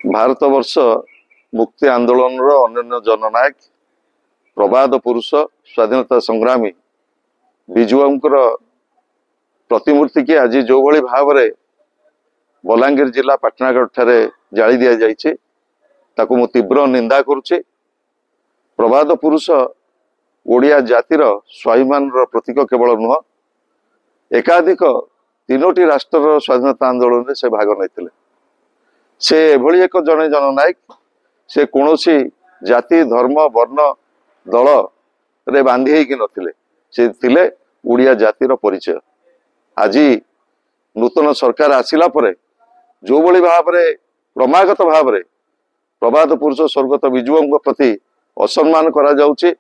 भारत वर्ष मुक्ति आंदोलन अन्य जननायक प्रबाद पुरुष स्वाधीनता संग्रामी विजुआंकर प्रतिमूर्ति की आज जो भली भाव रे बलांगीर जिला पाटनागढ़ ठारे जाली दिया जाइए ताकू मु तीव्र निंदा करुचे। प्रबाद पुरुष ओडिया जातिर स्वाभिमान प्रतीक केवल नुह एकाधिक तीनोटी राष्ट्र स्वाधीनता आंदोलन में से भाग नहीं से एभली एक जने जननायक से कौनसी जाति धर्म वर्ण दल रे बांधी होगी नथिले से थिले ओडिया जातिर परिचय। आज नूतन सरकार आसिला परे जो भली भाव रे क्रमागत भाव रे प्रबाद पुरुष स्वर्गत विजुओं प्रति असम्मान करा जाउची।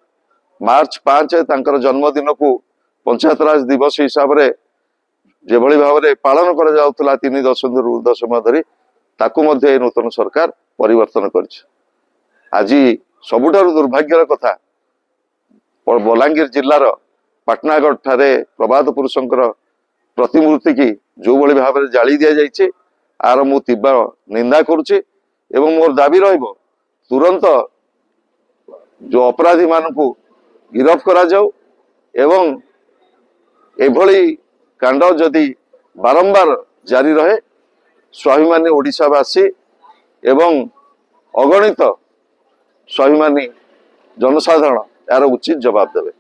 मार्च 5 तांकर जन्मदिन को पंचायत राज दिवस हिसाब रे जेभली भाव रे पालन करा जाउतला 3 दशंधि ऊर्ध्व समय धरी ताकू मध्य नूतन सरकार परिवर्तन करछि। आज सबुठारु दुर्भाग्यर कथा बलांगीर जिलार पाटनागढ़ ठारे प्रबाद पुरुषंकर प्रतिमूर्ति की जो भली भाव रे जाली दिया जाइए आर मु तीव्र निंदा करुचे एवं मोर दाबी रहिबो तुरंत जो अपराधी मानकु गिरफ्त करा जाऊ एवं एभली कांड जदि बारंबार जारी रहे स्वाभिमानी ओडिशावासी एवं अगणित स्वाभिमानी जनसाधारण यार उचित जवाब देवे।